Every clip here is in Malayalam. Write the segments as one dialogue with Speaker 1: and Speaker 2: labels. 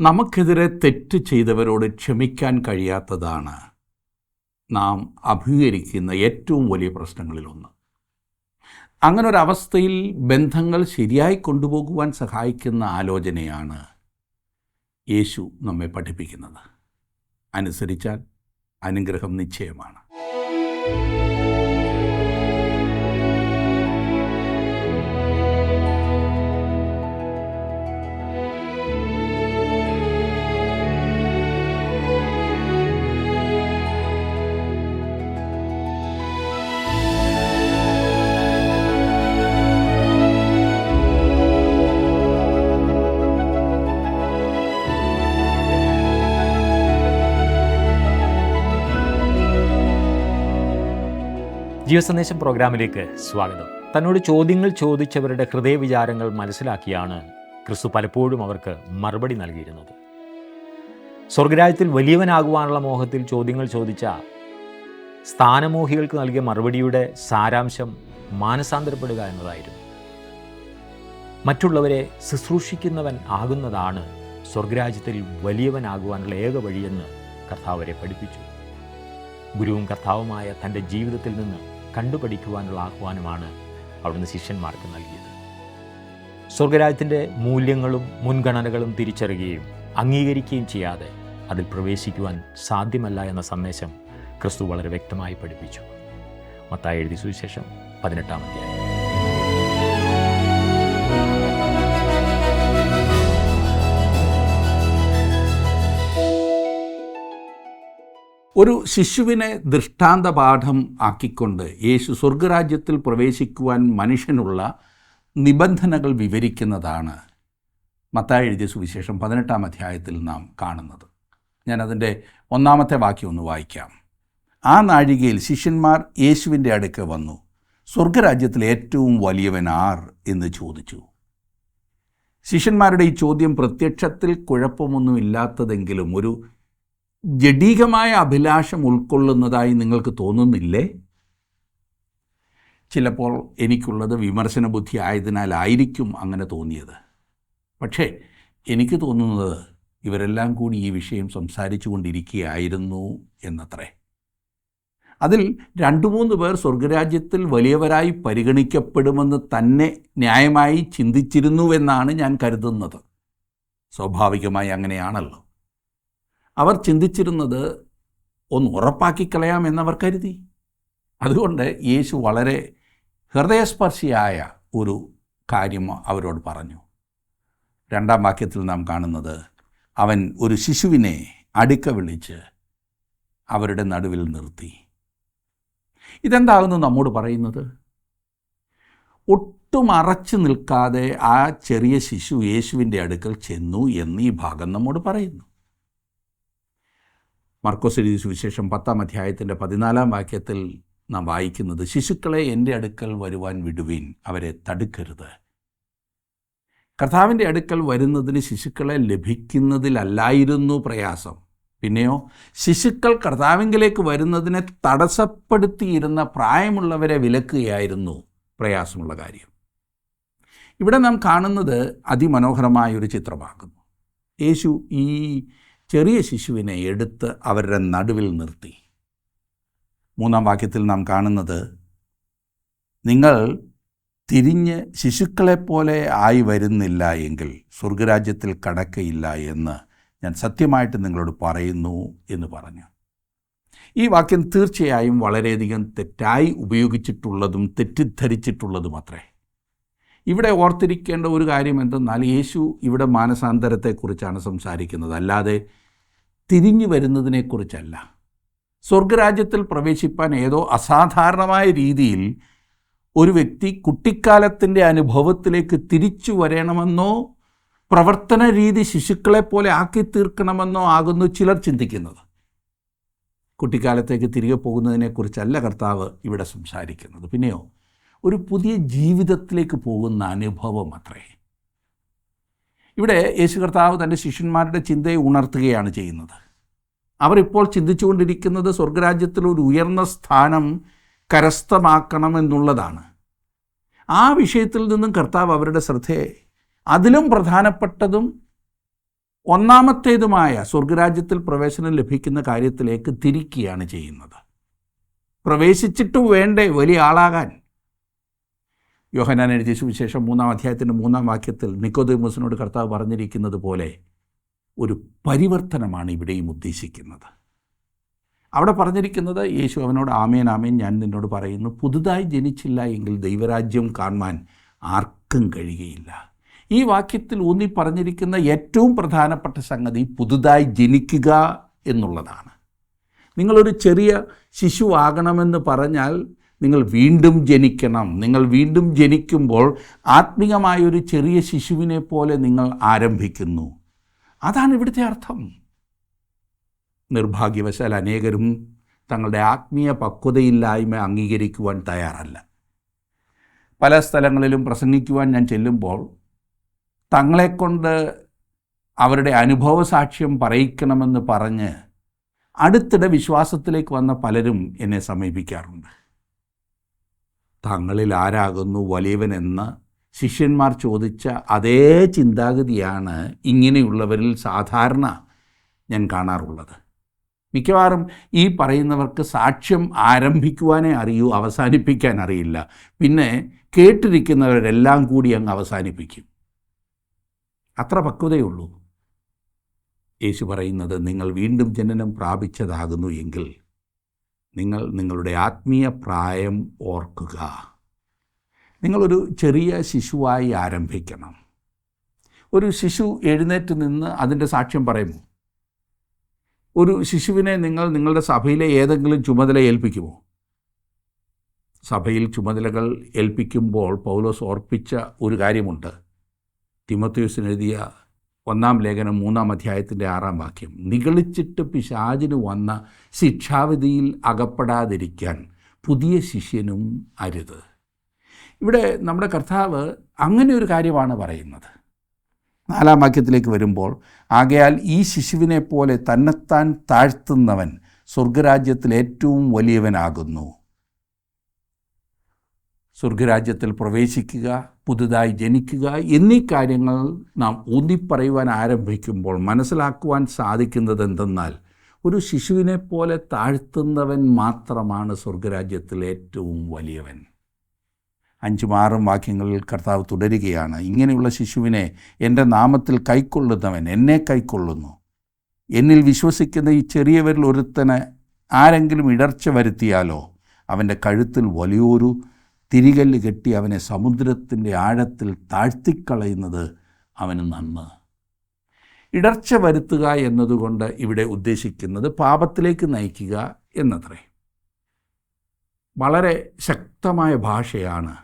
Speaker 1: നമുക്കെതിരെ തെറ്റ് ചെയ്തവരോട് ക്ഷമിക്കാൻ കഴിയാത്തതാണ് നാം അഭിമുഖീകരിക്കുന്ന ഏറ്റവും വലിയ പ്രശ്നങ്ങളിലൊന്ന്. അങ്ങനൊരവസ്ഥയിൽ ബന്ധങ്ങൾ ശരിയായി കൊണ്ടുപോകുവാൻ സഹായിക്കുന്ന ആലോചനയാണ് യേശു നമ്മെ പഠിപ്പിക്കുന്നത്. അനുസരിച്ചാൽ അനുഗ്രഹം നിശ്ചയമാണ്.
Speaker 2: ജീവസന്ദേശം പ്രോഗ്രാമിലേക്ക് സ്വാഗതം. തന്നോട് ചോദ്യങ്ങൾ ചോദിച്ചവരുടെ ഹൃദയവിചാരങ്ങൾ മനസ്സിലാക്കിയാണ് ക്രിസ്തു പലപ്പോഴും അവർക്ക് മറുപടി നൽകിയിരുന്നത്. സ്വർഗരാജ്യത്തിൽ വലിയവനാകുവാനുള്ള മോഹത്തിൽ ചോദ്യങ്ങൾ ചോദിച്ച സ്ഥാനമോഹികൾക്ക് നൽകിയ മറുപടിയുടെ സാരാംശം മാനസാന്തരപ്പെടുക എന്നതായിരുന്നു. മറ്റുള്ളവരെ ശുശ്രൂഷിക്കുന്നവൻ ആകുന്നതാണ് സ്വർഗരാജ്യത്തിൽ വലിയവനാകുവാനുള്ള ഏക വഴിയെന്ന് കർത്താവ് അവരെ പഠിപ്പിച്ചു. ഗുരുവും കർത്താവുമായ തൻ്റെ ജീവിതത്തിൽ നിന്ന് കണ്ടുപഠിക്കുവാനുള്ള ആഹ്വാനമാണ് അവിടുന്ന് ശിഷ്യന്മാർക്ക് നൽകിയത്. സ്വർഗരാജ്യത്തിൻ്റെ മൂല്യങ്ങളും മുൻഗണനകളും തിരിച്ചറിയുകയും അംഗീകരിക്കുകയും ചെയ്യാതെ അതിൽ പ്രവേശിക്കുവാൻ സാധ്യമല്ല എന്ന സന്ദേശം ക്രിസ്തു വളരെ വ്യക്തമായി പഠിപ്പിച്ചു. മത്തായി എഴുതിയ സുവിശേഷം 18-ാം അധ്യായം.
Speaker 1: ഒരു ശിശുവിനെ ദൃഷ്ടാന്ത പാഠം ആക്കിക്കൊണ്ട് യേശു സ്വർഗരാജ്യത്തിൽ പ്രവേശിക്കുവാൻ മനുഷ്യനുള്ള നിബന്ധനകൾ വിവരിക്കുന്നതാണ് മത്തായി എഴുതിയ സുവിശേഷം 18-ാം അധ്യായത്തിൽ നാം കാണുന്നത്. ഞാനതിൻ്റെ 1-ാമത്തെ വാക്യം ഒന്ന് വായിക്കാം. ആ നാഴികയിൽ ശിഷ്യന്മാർ യേശുവിൻ്റെ അടുക്ക വന്നു, സ്വർഗരാജ്യത്തിൽ ഏറ്റവും വലിയവൻ ആർ എന്ന് ചോദിച്ചു. ശിഷ്യന്മാരുടെ ഈ ചോദ്യം പ്രത്യക്ഷത്തിൽ കുഴപ്പമൊന്നുമില്ലാത്തതെങ്കിലും ഒരു ജഡികമായ അഭിലാഷം ഉൾക്കൊള്ളുന്നതായി നിങ്ങൾക്ക് തോന്നുന്നില്ലേ? ചിലപ്പോൾ എനിക്കുള്ളത് വിമർശന ബുദ്ധി ആയതിനാലായിരിക്കും അങ്ങനെ തോന്നിയത്. പക്ഷേ എനിക്ക് തോന്നുന്നത് ഇവരെല്ലാം കൂടി ഈ വിഷയം സംസാരിച്ചു കൊണ്ടിരിക്കുകയായിരുന്നു എന്നത്രേ. അതിൽ 2-3 പേർ സ്വർഗരാജ്യത്തിൽ വലിയവരായി പരിഗണിക്കപ്പെടുമെന്ന് തന്നെ ന്യായമായി ചിന്തിച്ചിരുന്നുവെന്നാണ് ഞാൻ കരുതുന്നത്. സ്വാഭാവികമായി അങ്ങനെയാണല്ലോ. അവർ ചിന്തിച്ചിരുന്നത് ഒന്ന് ഉറപ്പാക്കിക്കളയാം എന്നവർ കരുതി. അതുകൊണ്ട് യേശു വളരെ ഹൃദയസ്പർശിയായ ഒരു കാര്യം അവരോട് പറഞ്ഞു. 2-ാം വാക്യത്തിൽ നാം കാണുന്നത്, അവൻ ഒരു ശിശുവിനെ അടുക്ക വിളിച്ച് അവരുടെ നടുവിൽ നിർത്തി. ഇതെന്താകുന്നു നമ്മോട് പറയുന്നത്? ഒട്ടും അറച്ചു നിൽക്കാതെ ആ ചെറിയ ശിശു യേശുവിൻ്റെ അടുക്കൽ ചെന്നു എന്ന് ഈ ഭാഗം നമ്മോട് പറയുന്നു. മർക്കോസ് എഴുതിയ സുവിശേഷം 10-ാം അധ്യായത്തിൻ്റെ 14-ാം വാക്യത്തിൽ നാം വായിക്കുന്നത്, ശിശുക്കളെ എൻ്റെ അടുക്കൽ വരുവാൻ വിടുവീൻ, അവരെ തടുക്കരുത്. കർത്താവിൻ്റെ അടുക്കൽ വരുന്നതിന് ശിശുക്കളെ ലഭിക്കുന്നതിലല്ലായിരുന്നു പ്രയാസം. പിന്നെയോ ശിശുക്കൾ കർത്താവിങ്കിലേക്ക് വരുന്നതിനെ തടസ്സപ്പെടുത്തിയിരുന്ന പ്രായമുള്ളവരെ വിലക്കുകയായിരുന്നു പ്രയാസമുള്ള കാര്യം. ഇവിടെ നാം കാണുന്നത് അതിമനോഹരമായൊരു ചിത്രമാകുന്നു. യേശു ഈ ചെറിയ ശിശുവിനെ എടുത്ത് അവരുടെ നടുവിൽ നിർത്തി. 3-ാം വാക്യത്തിൽ നാം കാണുന്നത്, നിങ്ങൾ തിരിഞ്ഞ് ശിശുക്കളെപ്പോലെ ആയി വരുന്നില്ല എങ്കിൽ സ്വർഗരാജ്യത്തിൽ കടക്കയില്ല എന്ന് ഞാൻ സത്യമായിട്ട് നിങ്ങളോട് പറയുന്നു എന്ന് പറഞ്ഞു. ഈ വാക്യം തീർച്ചയായും വളരെയധികം തെറ്റായി ഉപയോഗിച്ചിട്ടുള്ളതും തെറ്റിദ്ധരിച്ചിട്ടുള്ളതും അത്രേ. ഇവിടെ ഓർത്തിരിക്കേണ്ട ഒരു കാര്യം എന്തെന്നാൽ, യേശു ഇവിടെ മാനസാന്തരത്തെക്കുറിച്ചാണ് സംസാരിക്കുന്നത്, അല്ലാതെ തിരിഞ്ഞു വരുന്നതിനെക്കുറിച്ചല്ല. സ്വർഗരാജ്യത്തിൽ പ്രവേശിപ്പാൻ ഏതോ അസാധാരണമായ രീതിയിൽ ഒരു വ്യക്തി കുട്ടിക്കാലത്തിൻ്റെ അനുഭവത്തിലേക്ക് തിരിച്ചു വരണമെന്നോ പ്രവർത്തന രീതി ശിശുക്കളെപ്പോലെ ആക്കി തീർക്കണമെന്നോ ആകുന്നു ചിലർ ചിന്തിക്കുന്നത്. കുട്ടിക്കാലത്തേക്ക് തിരികെ പോകുന്നതിനെക്കുറിച്ചല്ല കർത്താവ് ഇവിടെ സംസാരിക്കുന്നത്. പിന്നെയോ ഒരു പുതിയ ജീവിതത്തിലേക്ക് പോകുന്ന അനുഭവം അത്രേ. ഇവിടെ യേശു കർത്താവ് തൻ്റെ ശിഷ്യന്മാരുടെ ചിന്തയെ ഉണർത്തുകയാണ് ചെയ്യുന്നത്. അവർ ഇപ്പോൾ ചിന്തിച്ചുകൊണ്ടിരിക്കുന്നത് സ്വർഗരാജ്യത്തിൽ ഒരു ഉയർന്ന സ്ഥാനം കരസ്ഥമാക്കണമെന്നുള്ളതാണ്. ആ വിഷയത്തിൽ നിന്നും കർത്താവ് അവരുടെ ശ്രദ്ധയെ അതിലും പ്രധാനപ്പെട്ടതും ഒന്നാമത്തേതുമായ സ്വർഗരാജ്യത്തിൽ പ്രവേശനം ലഭിക്കുന്ന കാര്യത്തിലേക്ക് തിരിക്കുകയാണ് ചെയ്യുന്നത്. പ്രവേശിച്ചിട്ടും വേണ്ടേ വലിയ ആളാകാൻ? യോഹന്നാൻ എഴുതിയ സുവിശേഷം 3-ാം അധ്യായത്തിൻ്റെ 3-ാം വാക്യത്തിൽ നിക്കോദെമോസിനോട് കർത്താവ് പറഞ്ഞിരിക്കുന്നത് പോലെ ഒരു പരിവർത്തനമാണ് ഇവിടെയും ഉദ്ദേശിക്കുന്നത്. അവിടെ പറഞ്ഞിരിക്കുന്നത്, യേശു അവനോട് ആമേൻ ആമേൻ ഞാൻ നിന്നോട് പറയുന്നു, പുതുതായി ജനിച്ചില്ല എങ്കിൽ ദൈവരാജ്യം കാണുവാൻ ആർക്കും കഴിയുകയില്ല. ഈ വാക്യത്തിൽ ഊന്നി പറഞ്ഞിരിക്കുന്ന ഏറ്റവും പ്രധാനപ്പെട്ട സംഗതി പുതുതായി ജനിക്കുക എന്നുള്ളതാണ്. നിങ്ങളൊരു ചെറിയ ശിശു ആകണമെന്ന് പറഞ്ഞാൽ നിങ്ങൾ വീണ്ടും ജനിക്കണം. നിങ്ങൾ വീണ്ടും ജനിക്കുമ്പോൾ ആത്മീയമായൊരു ചെറിയ ശിശുവിനെ പോലെ നിങ്ങൾ ആരംഭിക്കുന്നു. അതാണ് ഇവിടുത്തെ അർത്ഥം. നിർഭാഗ്യവശാൽ അനേകരും തങ്ങളുടെ ആത്മീയ പക്വതയില്ലായ്മ അംഗീകരിക്കുവാൻ തയ്യാറല്ല. പല സ്ഥലങ്ങളിലും പ്രസംഗിക്കുവാൻ ഞാൻ ചെല്ലുമ്പോൾ തങ്ങളെക്കൊണ്ട് അവരുടെ അനുഭവ സാക്ഷ്യം പറയിക്കണമെന്ന് പറഞ്ഞ് അടുത്തിടെ വിശ്വാസത്തിലേക്ക് വന്ന പലരും എന്നെ സമീപിക്കാറുണ്ട്. തങ്ങളിൽ ആരാകുന്നു വലിയവനെന്ന് ശിഷ്യന്മാർ ചോദിച്ച അതേ ചിന്താഗതിയാണ് ഇങ്ങനെയുള്ളവരിൽ സാധാരണ ഞാൻ കാണാറുള്ളത്. മിക്കവാറും ഈ പറയുന്നവർക്ക് സാക്ഷ്യം ആരംഭിക്കുവാനേ അറിയൂ, അവസാനിപ്പിക്കാൻ അറിയില്ല. പിന്നെ കേട്ടിരിക്കുന്നവരെല്ലാം കൂടി അങ്ങ് അവസാനിപ്പിക്കും. അത്ര പക്വതയുള്ളൂ. യേശു പറയുന്നത്, നിങ്ങൾ വീണ്ടും ജനനം പ്രാപിച്ചതാകുന്നു എങ്കിൽ നിങ്ങൾ നിങ്ങളുടെ ആത്മീയ പ്രായം ഓർക്കുക. നിങ്ങളൊരു ചെറിയ ശിശുവായി ആരംഭിക്കണം. ഒരു ശിശു എഴുന്നേറ്റ് നിന്ന് അതിൻ്റെ സാക്ഷ്യം പറയുമോ? ഒരു ശിശുവിനെ നിങ്ങൾ നിങ്ങളുടെ സഭയിലെ ഏതെങ്കിലും ചുമതല ഏൽപ്പിക്കുമോ? സഭയിൽ ചുമതലകൾ ഏൽപ്പിക്കുമ്പോൾ പൗലോസ് ഓർപ്പിച്ച ഒരു കാര്യമുണ്ട്. തിമോഥെയോസിന് എഴുതിയ 1-ാം ലേഖനം 3-ാം അധ്യായത്തിൻ്റെ 6-ാം വാക്യം, നിഗളിച്ചിട്ട് പിശാചിന് വന്ന ശിക്ഷാവിധിയിൽ അകപ്പെടാതിരിക്കാൻ പുതിയ ശിഷ്യനും അരുത്. ഇവിടെ നമ്മുടെ കർത്താവ് അങ്ങനെ ഒരു കാര്യമാണ് പറയുന്നത്. 4-ാം വാക്യത്തിലേക്ക് വരുമ്പോൾ, ആകയാൽ ഈ ശിശുവിനെ പോലെ തന്നെത്താൻ താഴ്ത്തുന്നവൻ സ്വർഗരാജ്യത്തിൽ ഏറ്റവും വലിയവനാകുന്നു. സ്വർഗരാജ്യത്തിൽ പ്രവേശിക്കുക, പുതുതായി ജനിക്കുക എന്നീ കാര്യങ്ങൾ നാം ഊന്നിപ്പറയുവാൻ ആരംഭിക്കുമ്പോൾ മനസ്സിലാക്കുവാൻ സാധിക്കുന്നത് എന്തെന്നാൽ, ഒരു ശിശുവിനെ പോലെ താഴ്ത്തുന്നവൻ മാത്രമാണ് സ്വർഗരാജ്യത്തിൽ ഏറ്റവും വലിയവൻ. 5-6 വാക്യങ്ങളിൽ കർത്താവ് തുടരുകയാണ്, ഇങ്ങനെയുള്ള ശിശുവിനെ എൻ്റെ നാമത്തിൽ കൈക്കൊള്ളുന്നവൻ എന്നെ കൈക്കൊള്ളുന്നു. എന്നിൽ വിശ്വസിക്കുന്ന ഈ ചെറിയവരിൽ ഒരുത്തന് ആരെങ്കിലും ഇടർച്ച വരുത്തിയാലോ അവൻ്റെ കഴുത്തിൽ വലിയൊരു തിരികല്ല് കെട്ടി അവനെ സമുദ്രത്തിൻ്റെ ആഴത്തിൽ താഴ്ത്തിക്കളയുന്നത് അവന് നന്ന്. ഇടർച്ച വരുത്തുക എന്നതുകൊണ്ട് ഇവിടെ ഉദ്ദേശിക്കുന്നത് പാപത്തിലേക്ക് നയിക്കുക എന്നത്രേ. വളരെ ശക്തമായ ഭാഷയാണ്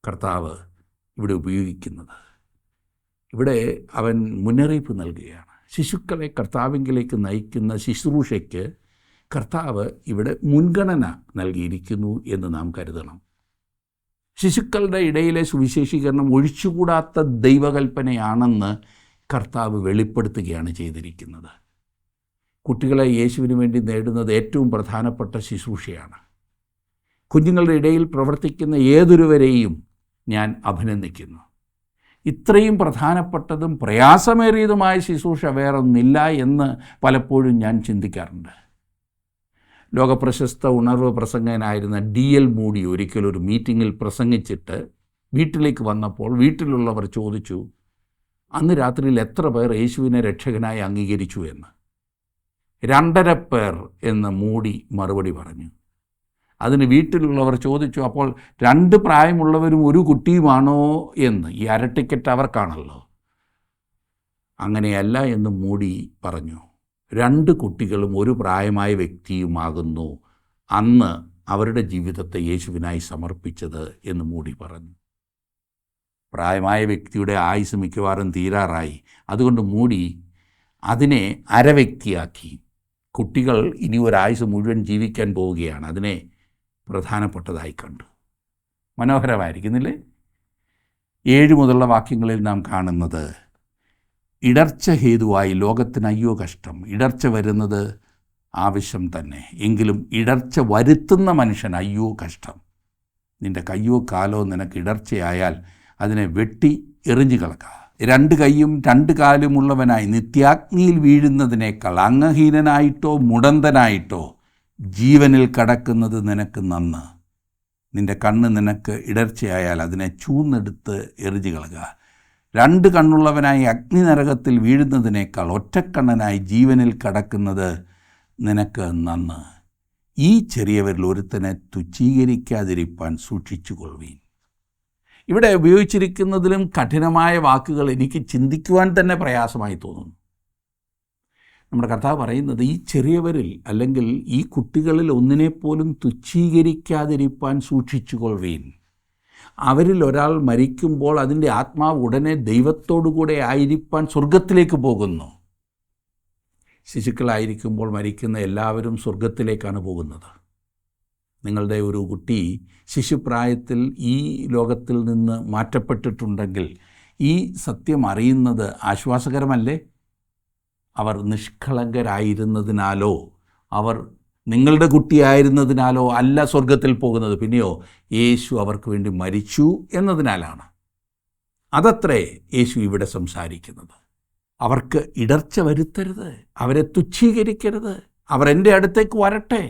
Speaker 1: കർത്താവ് ഇവിടെ ഉപയോഗിക്കുന്നത്. ഇവിടെ അവൻ മുന്നറിയിപ്പ് നൽകുകയാണ്. ശിശുക്കളെ കർത്താവിങ്കിലേക്ക് നയിക്കുന്ന ശുശ്രൂഷയ്ക്ക് കർത്താവ് ഇവിടെ മുൻഗണന നൽകിയിരിക്കുന്നു എന്ന് നാം കരുതണം. ശിശുക്കളുടെ ഇടയിലെ സുവിശേഷീകരണം ഒഴിച്ചുകൂടാത്ത ദൈവകൽപ്പനയാണെന്ന് കർത്താവ് വെളിപ്പെടുത്തുകയാണ് ചെയ്തിരിക്കുന്നത്. കുട്ടികളെ യേശുവിന് വേണ്ടി നേടുന്നത് ഏറ്റവും പ്രധാനപ്പെട്ട ശുശ്രൂഷയാണ്. കുഞ്ഞുങ്ങളുടെ ഇടയിൽ പ്രവർത്തിക്കുന്ന ഏതൊരുവരെയും ഞാൻ അഭിനന്ദിക്കുന്നു. ഇത്രയും പ്രധാനപ്പെട്ടതും പ്രയാസമേറിയതുമായ ശുശ്രൂഷ വേറൊന്നില്ല എന്ന് പലപ്പോഴും ഞാൻ ചിന്തിക്കാറുണ്ട്. ലോകപ്രശസ്ത ഉണർവ് പ്രസംഗകനായിരുന്ന D.L. മൂഡി ഒരിക്കലൊരു മീറ്റിങ്ങിൽ പ്രസംഗിച്ചിട്ട് വീട്ടിലേക്ക് വന്നപ്പോൾ വീട്ടിലുള്ളവർ ചോദിച്ചു, അന്ന് രാത്രിയിൽ എത്ര പേർ യേശുവിനെ രക്ഷകനായി അംഗീകരിച്ചു എന്ന്. 2.5 പേർ എന്ന് മൂഡി മറുപടി പറഞ്ഞു. അതിന് വീട്ടിലുള്ളവർ ചോദിച്ചു, അപ്പോൾ 2 പ്രായമുള്ളവരും ഒരു കുട്ടിയുമാണോ എന്ന്. ഈ അരട്ടിക്കറ്റ് അവർക്കാണല്ലോ. അങ്ങനെയല്ല എന്ന് മൂഡി പറഞ്ഞു. 2 കുട്ടികളും ഒരു പ്രായമായ വ്യക്തിയുമാകുന്നു അന്ന് അവരുടെ ജീവിതത്തെ യേശുവിനായി സമർപ്പിച്ചത് എന്ന് മൂഡി പറഞ്ഞു. പ്രായമായ വ്യക്തിയുടെ ആയുസ് മിക്കവാറും തീരാറായി. അതുകൊണ്ട് മൂഡി അതിനെ അരവ്യക്തിയാക്കി. കുട്ടികൾ ഇനി ഒരായുസ് മുഴുവൻ ജീവിക്കാൻ പോവുകയാണ്, അതിനെ പ്രധാനപ്പെട്ടതായി കണ്ടു. മനോഹരമായിരിക്കുന്നില്ലേ? 7 മുതലുള്ള വാക്യങ്ങളിൽ നാം കാണുന്നത്, ഇടർച്ച ഹേതുവായി ലോകത്തിന് അയ്യോ കഷ്ടം. ഇടർച്ച വരുന്നത് ആവശ്യം തന്നെ, എങ്കിലും ഇടർച്ച വരുത്തുന്ന മനുഷ്യൻ അയ്യോ കഷ്ടം. നിൻ്റെ കയ്യോ കാലോ നിനക്ക് ഇടർച്ചയായാൽ അതിനെ വെട്ടി എറിഞ്ഞു കളക. രണ്ട് കൈയും രണ്ട് കാലുമുള്ളവനായി നിത്യാഗ്നിയിൽ വീഴുന്നതിനേക്കാൾ അംഗഹീനനായിട്ടോ മുടന്തനായിട്ടോ ജീവനിൽ കടക്കുന്നത് നിനക്ക് നന്ന്. നിന്റെ കണ്ണ് നിനക്ക് ഇടർച്ചയായാൽ അതിനെ ചൂന്നെടുത്ത് എറിഞ്ഞു കളക. രണ്ട് കണ്ണുള്ളവനായി അഗ്നിനരകത്തിൽ വീഴുന്നതിനേക്കാൾ ഒറ്റക്കണ്ണനായി ജീവനിൽ കടക്കുന്നത് നിനക്ക് നന്ന്. ഈ ചെറിയവരിൽ ഒരുത്തനെ തുച്ഛീകരിക്കാതിരിപ്പാൻ സൂക്ഷിച്ചുകൊള്ളുവീൻ. ഇവിടെ ഉപയോഗിച്ചിരിക്കുന്നതിലും കഠിനമായ വാക്കുകൾ എനിക്ക് ചിന്തിക്കുവാൻ തന്നെ പ്രയാസമായി തോന്നുന്നു. നമ്മുടെ കർത്താവ് പറയുന്നത് ഈ ചെറിയവരിൽ അല്ലെങ്കിൽ ഈ കുട്ടികളിൽ ഒന്നിനെപ്പോലും തുച്ഛീകരിക്കാതിരിപ്പാൻ സൂക്ഷിച്ചുകൊള്ളുവീൻ. അവരിൽ ഒരാൾ മരിക്കുമ്പോൾ അതിൻ്റെ ആത്മാവ് ഉടനെ ദൈവത്തോടുകൂടെ ആയിരിക്കാൻ സ്വർഗത്തിലേക്ക് പോകുന്നു. ശിശുക്കളായിരിക്കുമ്പോൾ മരിക്കുന്ന എല്ലാവരും സ്വർഗത്തിലേക്കാണ് പോകുന്നത്. നിങ്ങളുടെ ഒരു കുട്ടി ശിശുപ്രായത്തിൽ ഈ ലോകത്തിൽ നിന്ന് മാറ്റപ്പെട്ടിട്ടുണ്ടെങ്കിൽ ഈ സത്യം അറിയുന്നത് ആശ്വാസകരമല്ലേ? അവർ നിഷ്കളങ്കരായിരുന്നതിനാലോ അവർ നിങ്ങളുടെ കുട്ടിയായിരുന്നതിനാലോ അല്ല സ്വർഗത്തിൽ പോകുന്നത്. പിന്നെയോ യേശു അവർക്ക് വേണ്ടി മരിച്ചു എന്നതിനാലാണ്. അതത്രേ യേശു ഇവിടെ സംസാരിക്കുന്നത്. അവർക്ക് ഇടർച്ച വരുത്തരുത്, അവരെ തുച്ഛീകരിക്കരുത്, അവർ എൻ്റെ അടുത്തേക്ക് വരട്ടെ.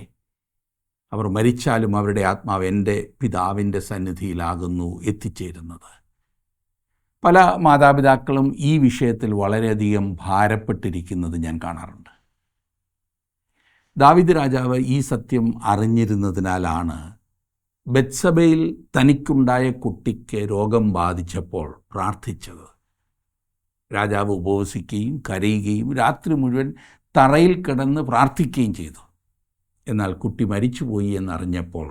Speaker 1: അവർ മരിച്ചാലും അവരുടെ ആത്മാവ് എൻ്റെ പിതാവിൻ്റെ സന്നിധിയിലാകുന്നു എത്തിച്ചേരുന്നത്. പല മാതാപിതാക്കളും ഈ വിഷയത്തിൽ വളരെയധികം ഭാരപ്പെട്ടിരിക്കുന്നത് ഞാൻ കാണാറുണ്ട്. ദാവീദ് രാജാവ് ഈ സത്യം അറിഞ്ഞിരുന്നതിനാലാണ് ബത്ശബയിൽ തനിക്കുണ്ടായ കുട്ടിക്ക് രോഗം ബാധിച്ചപ്പോൾ പ്രാർത്ഥിച്ചത്. രാജാവ് ഉപവസിക്കുകയും കരയുകയും രാത്രി മുഴുവൻ തറയിൽ കിടന്ന് പ്രാർത്ഥിക്കുകയും ചെയ്തു. എന്നാൽ കുട്ടി മരിച്ചുപോയി എന്നറിഞ്ഞപ്പോൾ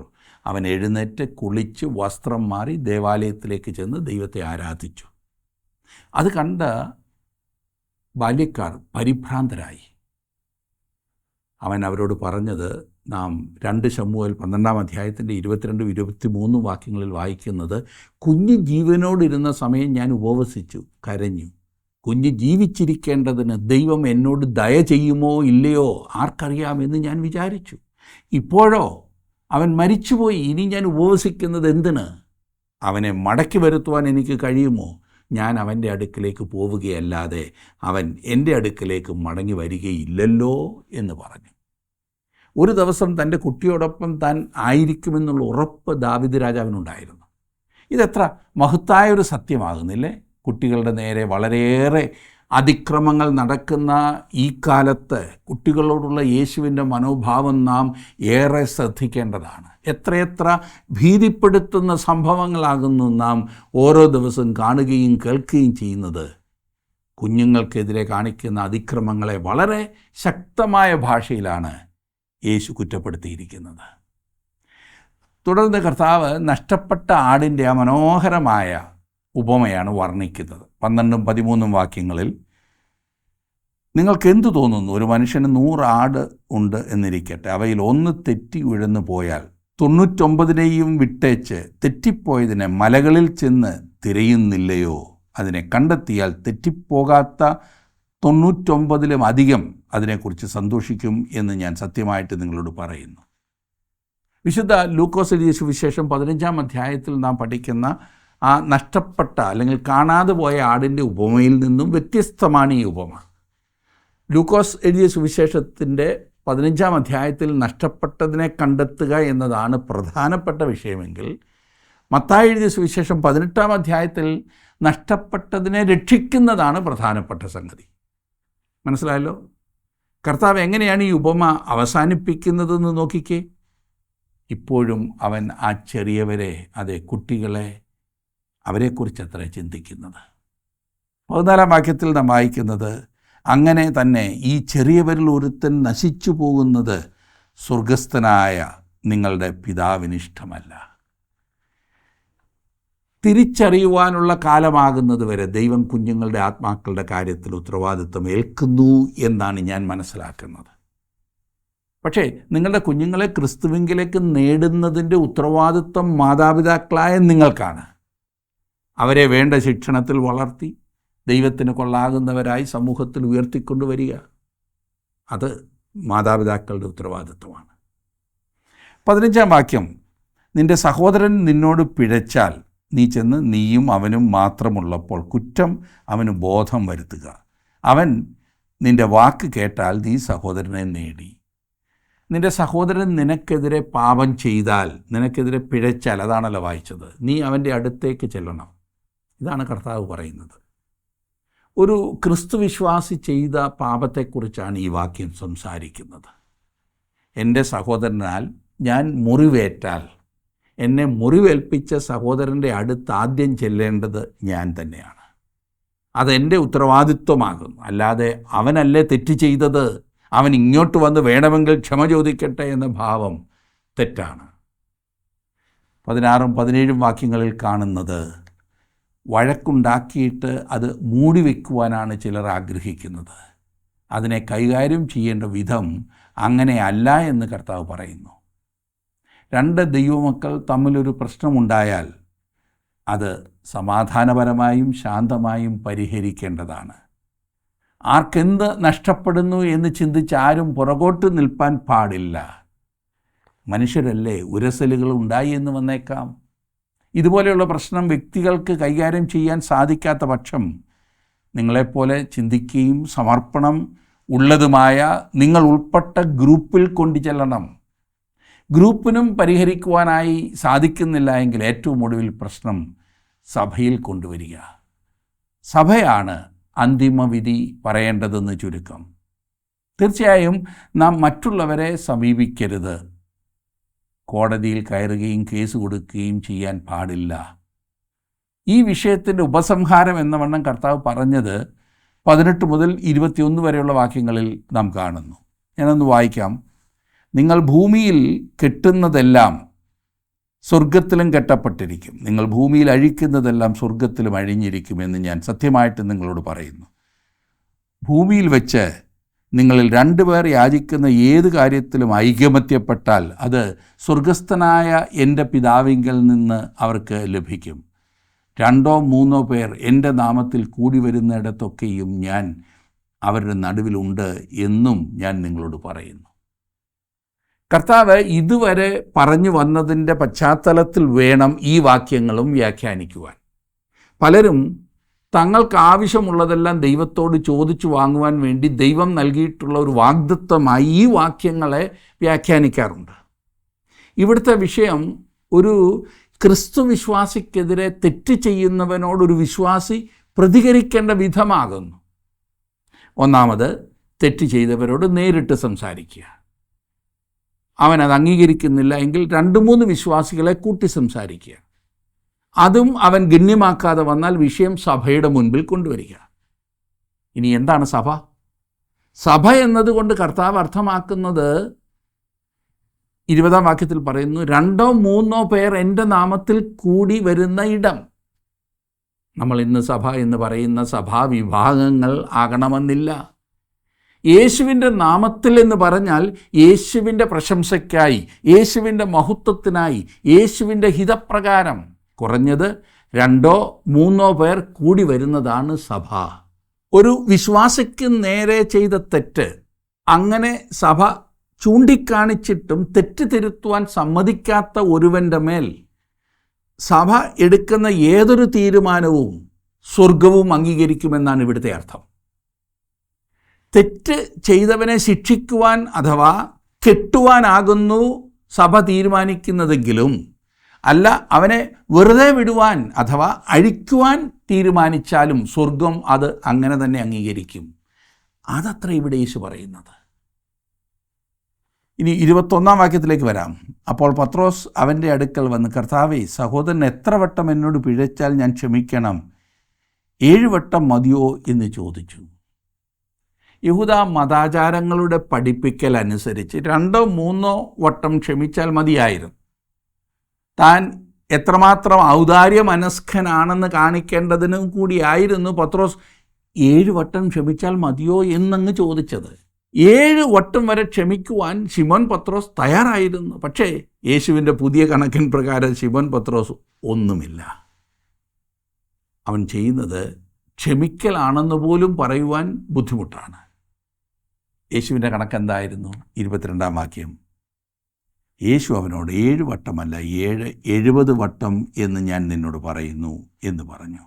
Speaker 1: അവൻ എഴുന്നേറ്റ് കുളിച്ച് വസ്ത്രം മാറി ദേവാലയത്തിലേക്ക് ചെന്ന് ദൈവത്തെ ആരാധിച്ചു. അത് കണ്ട ബാല്യക്കാർ പരിഭ്രാന്തരായി. അവൻ അവരോട് പറഞ്ഞത് നാം 2 ശമൂവേൽ 12-ാം അധ്യായത്തിൻ്റെ 22-23 വാക്യങ്ങളിൽ വായിക്കുന്നത്, കുഞ്ഞ് ജീവനോടിരുന്ന സമയം ഞാൻ ഉപവസിച്ചു കരഞ്ഞു. കുഞ്ഞ് ജീവിച്ചിരിക്കേണ്ടതിന് ദൈവം എന്നോട് ദയ ചെയ്യുമോ ഇല്ലയോ ആർക്കറിയാമെന്ന് ഞാൻ വിചാരിച്ചു. ഇപ്പോഴോ അവൻ മരിച്ചുപോയി, ഇനി ഞാൻ ഉപവസിക്കുന്നത് എന്തിന്? അവനെ മടക്കി വരുത്തുവാൻ എനിക്ക് കഴിയുമോ? ഞാൻ അവൻ്റെ അടുക്കിലേക്ക് പോവുകയല്ലാതെ അവൻ എൻ്റെ അടുക്കിലേക്ക് മടങ്ങി വരികയില്ലല്ലോ എന്ന് പറഞ്ഞു. ഒരു ദിവസം തൻ്റെ കുട്ടിയോടൊപ്പം താൻ ആയിരിക്കുമെന്നുള്ള ഉറപ്പ് ദാവീദ് രാജാവിനുണ്ടായിരുന്നു. ഇതെത്ര മഹത്തായ ഒരു സത്യമാകുന്നില്ലേ? കുട്ടികളുടെ നേരെ വളരെയേറെ അതിക്രമങ്ങൾ നടക്കുന്ന ഈ കാലത്ത് കുട്ടികളോടുള്ള യേശുവിൻ്റെ മനോഭാവം നാം ഏറെ ശ്രദ്ധിക്കേണ്ടതാണ്. എത്രയെത്ര ഭീതിപ്പെടുത്തുന്ന സംഭവങ്ങളാകുന്നു നാം ഓരോ ദിവസവും കാണുകയും കേൾക്കുകയും ചെയ്യുന്നത്. കുഞ്ഞുങ്ങൾക്കെതിരെ കാണിക്കുന്ന അതിക്രമങ്ങളെ വളരെ ശക്തമായ ഭാഷയിലാണ് യേശു കുറ്റപ്പെടുത്തിയിരിക്കുന്നത്. തുടർന്ന് കർത്താവ് നഷ്ടപ്പെട്ട ആടിൻ്റെ ആ മനോഹരമായ ഉപമയാണ് വർണ്ണിക്കുന്നത്. 12-13 വാക്യങ്ങളിൽ, നിങ്ങൾക്കെന്തു തോന്നുന്നു? ഒരു മനുഷ്യന് 100 ആട് ഉണ്ട് എന്നിരിക്കട്ടെ. അവയിൽ ഒന്ന് തെറ്റി ഉഴന്നു പോയാൽ 99നെയും വിട്ടേച്ച് തെറ്റിപ്പോയതിനെ മലകളിൽ ചെന്ന് തിരയുന്നില്ലയോ? അതിനെ കണ്ടെത്തിയാൽ തെറ്റിപ്പോകാത്ത 99ലും അധികം അതിനെക്കുറിച്ച് സന്തോഷിക്കും എന്ന് ഞാൻ സത്യമായിട്ട് നിങ്ങളോട് പറയുന്നു. വിശുദ്ധ ലൂക്കോസ് എഴുതിയ സുവിശേഷം 15-ാം അധ്യായത്തിൽ നാം പഠിക്കുന്ന ആ നഷ്ടപ്പെട്ട അല്ലെങ്കിൽ കാണാതെ പോയ ആടിൻ്റെ ഉപമയിൽ നിന്നും വ്യത്യസ്തമാണ് ഈ ഉപമ. ലൂക്കോസ് എഴുതിയ സുവിശേഷത്തിൻ്റെ 15-ാം അധ്യായത്തിൽ നഷ്ടപ്പെട്ടതിനെ കണ്ടെത്തുക എന്നതാണ് പ്രധാനപ്പെട്ട വിഷയമെങ്കിൽ, മത്തായി എഴുതിയ സുവിശേഷം 18-ാം അധ്യായത്തിൽ നഷ്ടപ്പെട്ടതിനെ രക്ഷിക്കുന്നതാണ് പ്രധാനപ്പെട്ട സംഗതി. മനസ്സിലായല്ലോ? കർത്താവ് എങ്ങനെയാണ് ഈ ഉപമ അവസാനിപ്പിക്കുന്നതെന്ന് നോക്കിക്കേ. ഇപ്പോഴും അവൻ ആ ചെറിയവരെ, അതെ കുട്ടികളെ, അവരെക്കുറിച്ച് അത്ര ചിന്തിക്കുന്നത്. 14-ാം വാക്യത്തിൽ നാം വായിക്കുന്നത്, അങ്ങനെ തന്നെ ഈ ചെറിയവരിൽ ഒരുത്തൻ നശിച്ചു പോകുന്നത് സ്വർഗസ്ഥനായ നിങ്ങളുടെ പിതാവിനിഷ്ടമല്ല. തിരിച്ചറിയുവാനുള്ള കാലമാകുന്നത് വരെ ദൈവം കുഞ്ഞുങ്ങളുടെ ആത്മാക്കളുടെ കാര്യത്തിൽ ഉത്തരവാദിത്വം ഏൽക്കുന്നു എന്നാണ് ഞാൻ മനസ്സിലാക്കുന്നത്. പക്ഷേ നിങ്ങളുടെ കുഞ്ഞുങ്ങളെ ക്രിസ്തുവിങ്കിലേക്ക് നേടുന്നതിൻ്റെ ഉത്തരവാദിത്വം മാതാപിതാക്കളായ നിങ്ങൾക്കാണ്. അവരെ വേണ്ട ശിക്ഷണത്തിൽ വളർത്തി ദൈവത്തിന് കൊള്ളാകുന്നവരായി സമൂഹത്തിൽ ഉയർത്തിക്കൊണ്ടുവരിക, അത് മാതാപിതാക്കളുടെ ഉത്തരവാദിത്വമാണ്. 15-ാം വാക്യം, നിൻ്റെ സഹോദരൻ നിന്നോട് പിഴച്ചാൽ നീ ചെന്ന് നീയും അവനും മാത്രമുള്ളപ്പോൾ കുറ്റം അവന് ബോധം വരുത്തുക. അവൻ നിൻ്റെ വാക്ക് കേട്ടാൽ നീ സഹോദരനെ നേടി. നിൻ്റെ സഹോദരൻ നിനക്കെതിരെ പാപം ചെയ്താൽ, നിനക്കെതിരെ പിഴച്ചാൽ, അതാണല്ലോ വായിച്ചത്, നീ അവൻ്റെ അടുത്തേക്ക് ചെല്ലണം. ഇതാണ് കർത്താവ് പറയുന്നത്. ഒരു ക്രിസ്തുവിശ്വാസി ചെയ്ത പാപത്തെക്കുറിച്ചാണ് ഈ വാക്യം സംസാരിക്കുന്നത്. എൻ്റെ സഹോദരനാൽ ഞാൻ മുറിവേറ്റാൽ, എന്നെ മുറിവേൽപ്പിച്ച സഹോദരൻ്റെ അടുത്ത് ആദ്യം ചെല്ലേണ്ടത് ഞാൻ തന്നെയാണ്. അതെൻ്റെ ഉത്തരവാദിത്വമാകുന്നു. അല്ലാതെ അവനല്ലേ തെറ്റ് ചെയ്തത്, അവൻ ഇങ്ങോട്ട് വന്ന് വേണമെങ്കിൽ ക്ഷമ ചോദിക്കട്ടെ എന്ന ഭാവം തെറ്റാണ്. 16ഉം 17ഉം വാക്യങ്ങളിൽ കാണുന്നത് വഴക്കുണ്ടാക്കിയിട്ട് അത് മൂടിവെക്കുവാനാണ് ചിലർ ആഗ്രഹിക്കുന്നത്. അതിനെ കൈകാര്യം ചെയ്യേണ്ട വിധം അങ്ങനെയല്ല എന്ന് കർത്താവ് പറയുന്നു. രണ്ട് ദൈവമക്കൾ തമ്മിലൊരു പ്രശ്നമുണ്ടായാൽ അത് സമാധാനപരമായും ശാന്തമായും പരിഹരിക്കേണ്ടതാണ്. ആർക്കെന്ത് നഷ്ടപ്പെടുന്നു എന്ന് ചിന്തിച്ച് ആരും പുറകോട്ട് നിൽപ്പാൻ പാടില്ല. മനുഷ്യരല്ലേ, ഉരസലുകൾ ഉണ്ടായി എന്ന് വന്നേക്കാം. ഇതുപോലെയുള്ള പ്രശ്നം വ്യക്തികൾക്ക് കൈകാര്യം ചെയ്യാൻ സാധിക്കാത്ത പക്ഷം നിങ്ങളെപ്പോലെ ചിന്തിക്കുകയും സമർപ്പണം ഉള്ളതുമായ നിങ്ങൾ ഉൾപ്പെട്ട ഗ്രൂപ്പിൽ കൊണ്ടു ചെല്ലണം. ഗ്രൂപ്പിനും പരിഹരിക്കുവാനായി സാധിക്കുന്നില്ല എങ്കിൽ ഏറ്റവും ഒടുവിൽ പ്രശ്നം സഭയിൽ കൊണ്ടുവരിക. സഭയാണ് അന്തിമ വിധി പറയേണ്ടതെന്ന് ചുരുക്കം. തീർച്ചയായും നാം മറ്റുള്ളവരെ സമീപിക്കരുത്. കോടതിയിൽ കയറുകയും കേസ് കൊടുക്കുകയും ചെയ്യാൻ പാടില്ല. ഈ വിഷയത്തിൻ്റെ ഉപസംഹാരം എന്ന വണ്ണം കർത്താവ് പറഞ്ഞത് 18 മുതൽ 21 വരെയുള്ള വാക്യങ്ങളിൽ നാം കാണുന്നു. ഞാനൊന്ന് വായിക്കാം. നിങ്ങൾ ഭൂമിയിൽ കെട്ടുന്നതെല്ലാം സ്വർഗത്തിലും കെട്ടപ്പെട്ടിരിക്കും, നിങ്ങൾ ഭൂമിയിൽ അഴിക്കുന്നതെല്ലാം സ്വർഗത്തിലും അഴിഞ്ഞിരിക്കുമെന്ന് ഞാൻ സത്യമായിട്ട് നിങ്ങളോട് പറയുന്നു. ഭൂമിയിൽ വെച്ച് നിങ്ങളിൽ 2 പേർ യാചിക്കുന്ന ഏത് കാര്യത്തിലും ഐകമത്യപ്പെട്ടാൽ അത് സ്വർഗസ്ഥനായ എൻ്റെ പിതാവിങ്കൽ നിന്ന് അവർക്ക് ലഭിക്കും. 2 or 3 പേർ എൻ്റെ നാമത്തിൽ കൂടി വരുന്നിടത്തൊക്കെയും ഞാൻ അവരുടെ നടുവിലുണ്ട് എന്നും ഞാൻ നിങ്ങളോട് പറയുന്നു. കർത്താവ് ഇതുവരെ പറഞ്ഞു വന്നതിൻ്റെ പശ്ചാത്തലത്തിൽ വേണം ഈ വാക്യങ്ങളും വ്യാഖ്യാനിക്കുവാൻ. പലരും തങ്ങൾക്ക് ആവശ്യമുള്ളതെല്ലാം ദൈവത്തോട് ചോദിച്ചു വാങ്ങുവാൻ വേണ്ടി ദൈവം നൽകിയിട്ടുള്ള ഒരു വാഗ്ദത്തമായി ഈ വാക്യങ്ങളെ വ്യാഖ്യാനിക്കാറുണ്ട്. ഇവിടുത്തെ വിഷയം ഒരു ക്രിസ്തു വിശ്വാസിക്കെതിരെ തെറ്റ് ചെയ്യുന്നവനോടൊരു വിശ്വാസി പ്രതികരിക്കേണ്ട വിധമാകുന്നു. ഒന്നാമത്, തെറ്റ് ചെയ്തവരോട് നേരിട്ട് സംസാരിക്കുക. അവനത് അംഗീകരിക്കുന്നില്ല എങ്കിൽ 2-3 വിശ്വാസികളെ കൂട്ടി സംസാരിക്കുക. അതും അവൻ ഗണ്യമാക്കാതെ വന്നാൽ വിഷയം സഭയുടെ മുൻപിൽ കൊണ്ടുവരിക. ഇനി എന്താണ് സഭ? സഭ എന്നതുകൊണ്ട് കർത്താവ് അർത്ഥമാക്കുന്നത് 20-ാം വാക്യത്തിൽ പറയുന്നു, 2-3 പേർ എൻ്റെ നാമത്തിൽ കൂടി വരുന്ന ഇടം. നമ്മൾ ഇന്ന് സഭ എന്ന് പറയുന്ന സഭാവിഭാഗങ്ങൾ ആകണമെന്നില്ല. യേശുവിൻ്റെ നാമത്തിൽ എന്ന് പറഞ്ഞാൽ യേശുവിൻ്റെ പ്രശംസയ്ക്കായി, യേശുവിൻ്റെ മഹത്വത്തിനായി, യേശുവിൻ്റെ ഹിതപ്രകാരം കുറഞ്ഞത് 2-3 പേർ കൂടി വരുന്നതാണ് സഭ. ഒരു വിശ്വാസിക്ക് നേരെ ചെയ്ത തെറ്റ് അങ്ങനെ സഭ ചൂണ്ടിക്കാണിച്ചിട്ടും തെറ്റ് തിരുത്തുവാൻ സമ്മതിക്കാത്ത ഒരുവൻ്റെ മേൽ സഭ എടുക്കുന്ന ഏതൊരു തീരുമാനവും സ്വർഗവും അംഗീകരിക്കുമെന്നാണ് ഇവിടുത്തെ അർത്ഥം. തെറ്റ് ചെയ്തവനെ ശിക്ഷിക്കുവാൻ അഥവാ കെട്ടുവാനാകുന്നു സഭ തീരുമാനിക്കുന്നതെങ്കിലും അല്ല, അവനെ വെറുതെ വിടുവാൻ അഥവാ അഴിക്കുവാൻ തീരുമാനിച്ചാലും സ്വർഗം അത് അങ്ങനെ തന്നെ അംഗീകരിക്കും. അതത്ര ഇവിടെ യേശു പറയുന്നത്. ഇനി 21-ാം വാക്യത്തിലേക്ക് വരാം. അപ്പോൾ പത്രോസ് അവൻ്റെ അടുക്കൽ വന്ന്, കർത്താവേ, സഹോദരൻ എത്ര വട്ടം എന്നോട് പിഴച്ചാൽ ഞാൻ ക്ഷമിക്കണം? 7 വട്ടം മതിയോ എന്ന് ചോദിച്ചു. യഹൂദ മതാചാരങ്ങളുടെ പഠിപ്പിക്കൽ അനുസരിച്ച് 2-3 വട്ടം ക്ഷമിച്ചാൽ മതിയായിരുന്നു. താൻ എത്രമാത്രം ഔദാര്യ മനസ്കനാണെന്ന് കാണിക്കേണ്ടതിനും കൂടിയായിരുന്നു പത്രോസ് 7 വട്ടം ക്ഷമിച്ചാൽ മതിയോ എന്നങ്ങ് ചോദിച്ചത്. 7 വട്ടം വരെ ക്ഷമിക്കുവാൻ ശിമോൻ പത്രോസ് തയ്യാറായിരുന്നു. പക്ഷേ യേശുവിൻ്റെ പുതിയ കണക്കിൻ പ്രകാരം ശിമോൻ പത്രോസ് ഒന്നുമില്ല. അവൻ ചെയ്യുന്നത് ക്ഷമിക്കലാണെന്ന് പോലും പറയുവാൻ ബുദ്ധിമുട്ടാണ്. യേശുവിൻ്റെ കണക്കെന്തായിരുന്നു? 22-ാം വാക്യം. യേശു അവനോട് 7 വട്ടമല്ല 70 വട്ടം എന്ന് ഞാൻ നിന്നോട് പറയുന്നു എന്ന് പറഞ്ഞു.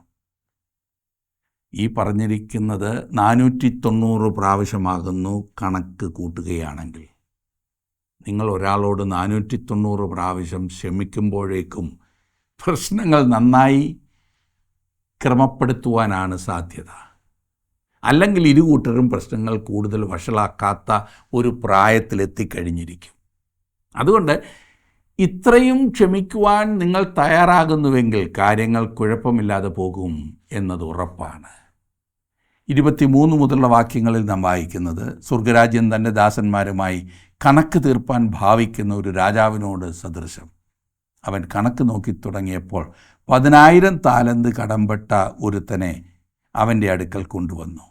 Speaker 1: ഈ പറഞ്ഞിരിക്കുന്നത് 490 പ്രാവശ്യമാകുന്നു കണക്ക് കൂട്ടുകയാണെങ്കിൽ. നിങ്ങൾ ഒരാളോട് 490 പ്രാവശ്യം ക്ഷമിക്കുമ്പോഴേക്കും പ്രശ്നങ്ങൾ നന്നായി ക്രമപ്പെടുത്തുവാനാണ് സാധ്യത. അല്ലെങ്കിൽ ഇരുകൂട്ടരും പ്രശ്നങ്ങൾ കൂടുതൽ വഷളാക്കാത്ത ഒരു പ്രായത്തിലെത്തിക്കഴിഞ്ഞിരിക്കും. അതുകൊണ്ട് ഇത്രയും ക്ഷമിക്കുവാൻ നിങ്ങൾ തയ്യാറാകുന്നുവെങ്കിൽ കാര്യങ്ങൾ കുഴപ്പമില്ലാതെ പോകും എന്നത് ഉറപ്പാണ്. 23 മുതലുള്ള വാക്യങ്ങളിൽ നാം വായിക്കുന്നത്, സ്വർഗരാജ്യം തൻ്റെ ദാസന്മാരുമായി കണക്ക് തീർപ്പാൻ ഭാവിക്കുന്ന ഒരു രാജാവിനോട് സദൃശം. അവൻ കണക്ക് നോക്കി തുടങ്ങിയപ്പോൾ 10,000 താലന്ത് കടംപെട്ട ഒരുത്തനെ അവൻ്റെ അടുക്കൽ കൊണ്ടുവന്നു.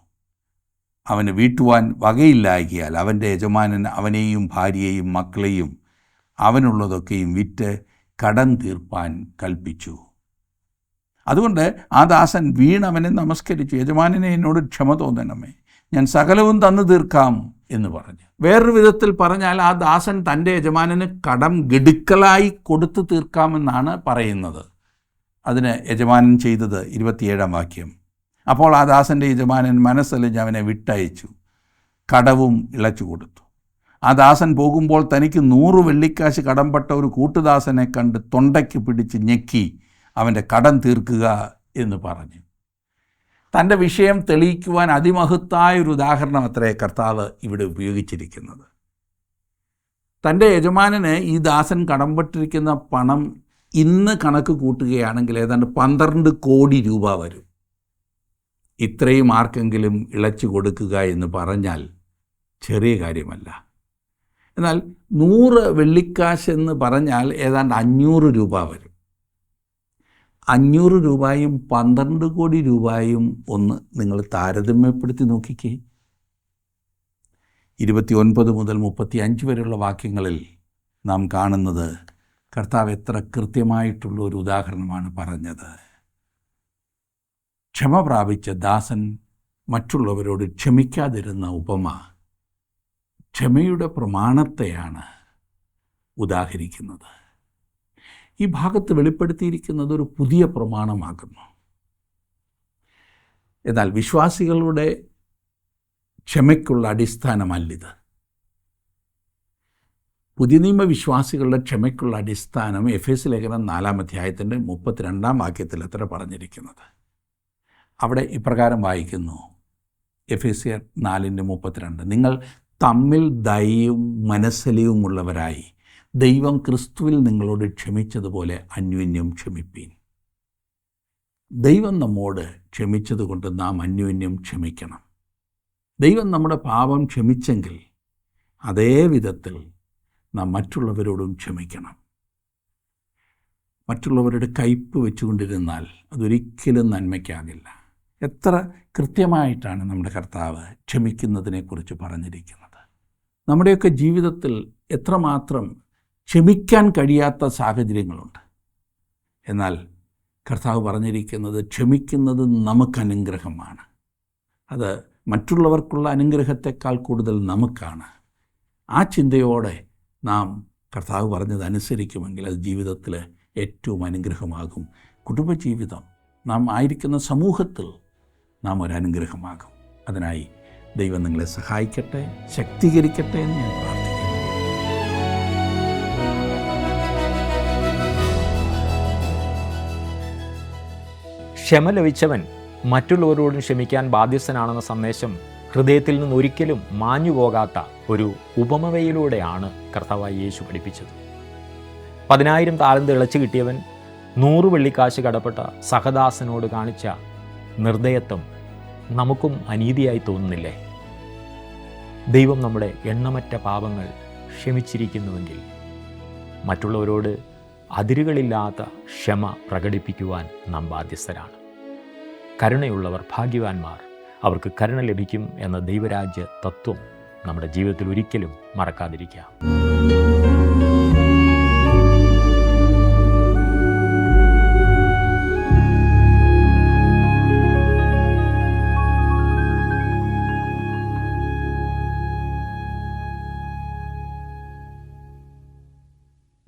Speaker 1: അവന് വീട്ടുവാൻ വകയില്ലായകിയാൽ അവൻ്റെ യജമാനൻ അവനെയും ഭാര്യയെയും മക്കളെയും അവനുള്ളതൊക്കെയും വിറ്റ് കടം തീർപ്പാൻ കൽപ്പിച്ചു. അതുകൊണ്ട് ആ ദാസൻ വീണവനെ നമസ്കരിച്ചു. യജമാനനെ, എന്നോട് ക്ഷമ തോന്നണമേ, ഞാൻ സകലവും തന്നു തീർക്കാം എന്ന് പറഞ്ഞു. വേറൊരു വിധത്തിൽ പറഞ്ഞാൽ ആ ദാസൻ തൻ്റെ യജമാനന് കടം ഗഡുക്കളായി കൊടുത്തു തീർക്കാമെന്നാണ് പറയുന്നത്. അതിന് യജമാനൻ ചെയ്തത് 27-ാം വാക്യം. അപ്പോൾ ആ ദാസൻ്റെ യജമാനൻ മനസ്സലിഞ്ഞ് അവനെ വിട്ടയച്ചു, കടവും ഇളച്ചു കൊടുത്തു. ആ ദാസൻ പോകുമ്പോൾ തനിക്ക് 100 വെള്ളിക്കാശ് കടംപെട്ട ഒരു കൂട്ടുദാസനെ കണ്ട് തൊണ്ടയ്ക്ക് പിടിച്ച് ഞെക്കി അവൻ്റെ കടം തീർക്കുക എന്ന് പറഞ്ഞു. തൻ്റെ വിഷയം തെളിയിക്കുവാൻ അതിമഹത്തായൊരു ഉദാഹരണം അത്രേ കർത്താവ് ഇവിടെ ഉപയോഗിച്ചിരിക്കുന്നത്. തൻ്റെ യജമാനന് ഈ ദാസൻ കടംപെട്ടിരിക്കുന്ന പണം ഇന്ന് കണക്ക് കൂട്ടുകയാണെങ്കിൽ ഏതാണ്ട് 12 കോടി രൂപ വരും. ഇത്രയും ആർക്കെങ്കിലും ഇളച്ചു കൊടുക്കുക എന്ന് പറഞ്ഞാൽ ചെറിയ കാര്യമല്ല. എന്നാൽ 100 വെള്ളിക്കാശ് എന്ന് പറഞ്ഞാൽ ഏതാണ്ട് 500 രൂപ വരും. 500 രൂപയും 12 കോടി രൂപയും ഒന്ന് നിങ്ങൾ താരതമ്യപ്പെടുത്തി നോക്കിക്കേ. 29 മുതൽ 35 വരെയുള്ള വാക്യങ്ങളിൽ നാം കാണുന്നത് കർത്താവ് എത്ര കൃത്യമായിട്ടുള്ള ഒരു ഉദാഹരണമാണ് പറഞ്ഞത്. ക്ഷമ പ്രാപിച്ച ദാസൻ മറ്റുള്ളവരോട് ക്ഷമിക്കാതിരുന്ന ഉപമ ക്ഷമയുടെ പ്രമാണത്തെയാണ് ഉദാഹരിക്കുന്നത്. ഈ ഭാഗത്ത് വെളിപ്പെടുത്തിയിരിക്കുന്നത് ഒരു പുതിയ പ്രമാണമാകുന്നു. എന്നാൽ വിശ്വാസികളുടെ ക്ഷമയ്ക്കുള്ള അടിസ്ഥാനമല്ലിത്. പുതിയ നിയമ വിശ്വാസികളുടെ ക്ഷമയ്ക്കുള്ള അടിസ്ഥാനം എഫേസ്യ ലേഖനം 4-ാം അധ്യായത്തിൻ്റെ 32-ാം വാക്യത്തിൽ അത്ര പറഞ്ഞിരിക്കുന്നത്. അവിടെ ഇപ്രകാരം വായിക്കുന്നു, എഫേസ്യർ 4:32, നിങ്ങൾ തമ്മിൽ ദയയും മനസ്സലിവുമുള്ളവരായി ദൈവം ക്രിസ്തുവിൽ നിങ്ങളോട് ക്ഷമിച്ചതുപോലെ അന്യോന്യം ക്ഷമിപ്പീൻ. ദൈവം നമ്മോട് ക്ഷമിച്ചതുകൊണ്ട് നാം അന്യോന്യം ക്ഷമിക്കണം. ദൈവം നമ്മുടെ പാപം ക്ഷമിച്ചെങ്കിൽ അതേ വിധത്തിൽ നാം മറ്റുള്ളവരോടും ക്ഷമിക്കണം. മറ്റുള്ളവരുടെ കയ്പ് വെച്ചുകൊണ്ടിരുന്നാൽ അതൊരിക്കലും നന്മയ്ക്കാകില്ല. എത്ര കൃത്യമായിട്ടാണ് നമ്മുടെ കർത്താവ് ക്ഷമിക്കുന്നതിനെക്കുറിച്ച് പറഞ്ഞിരിക്കുന്നത്. നമ്മുടെയൊക്കെ ജീവിതത്തിൽ എത്രമാത്രം ക്ഷമിക്കാൻ കഴിയാത്ത സാഹചര്യങ്ങളുണ്ട്. എന്നാൽ കർത്താവ് പറഞ്ഞിരിക്കുന്നത് ക്ഷമിക്കുന്നത് നമുക്ക് അനുഗ്രഹമാണ്. അത് മറ്റുള്ളവർക്കുള്ള അനുഗ്രഹത്തെക്കാൾ കൂടുതൽ നമുക്കാണ്. ആ ചിന്തയോടെ നാം കർത്താവ് പറഞ്ഞതനുസരിക്കുമെങ്കിൽ അത് ജീവിതത്തിൽ ഏറ്റവും അനുഗ്രഹമാകും. കുടുംബജീവിതം, നാം ആയിരിക്കുന്ന സമൂഹത്തിൽ നാം ഒരനുഗ്രഹമാകും. അതിനായി ദൈവം നിങ്ങളെ സഹായിക്കട്ടെ, ശക്തീകരിക്കട്ടെ എന്ന് ഞാൻ പ്രാർത്ഥിക്കുന്നു.
Speaker 2: ക്ഷമ ലഭിച്ചവൻ മറ്റുള്ളവരോടും ക്ഷമിക്കാൻ ബാധ്യസ്ഥനാണെന്ന സന്ദേശം ഹൃദയത്തിൽ നിന്ന് ഒരിക്കലും മാഞ്ഞുപോകാത്ത ഒരു ഉപമവയിലൂടെയാണ് കർത്താവായ യേശു പഠിപ്പിച്ചത്. 10,000 താലന്ത് ഇളച്ചു കിട്ടിയവൻ 100 വെള്ളിക്കാശ് കടപ്പെട്ട സഹദാസനോട് കാണിച്ച നിർദ്ദയത്വം നമുക്കും അനീതിയായി തോന്നുന്നില്ലേ? ദൈവം നമ്മുടെ എണ്ണമറ്റ പാപങ്ങൾ ക്ഷമിച്ചിരിക്കുന്നുവെങ്കിൽ മറ്റുള്ളവരോട് അതിരുകളില്ലാത്ത ക്ഷമ പ്രകടിപ്പിക്കുവാൻ നാം ബാധ്യസ്ഥരാണ്. കരുണയുള്ളവർ ഭാഗ്യവാന്മാർ, അവർക്ക് കരുണ ലഭിക്കും എന്ന ദൈവരാജ്യ തത്വം നമ്മുടെ ജീവിതത്തിൽ ഒരിക്കലും മറക്കാതിരിക്കുക.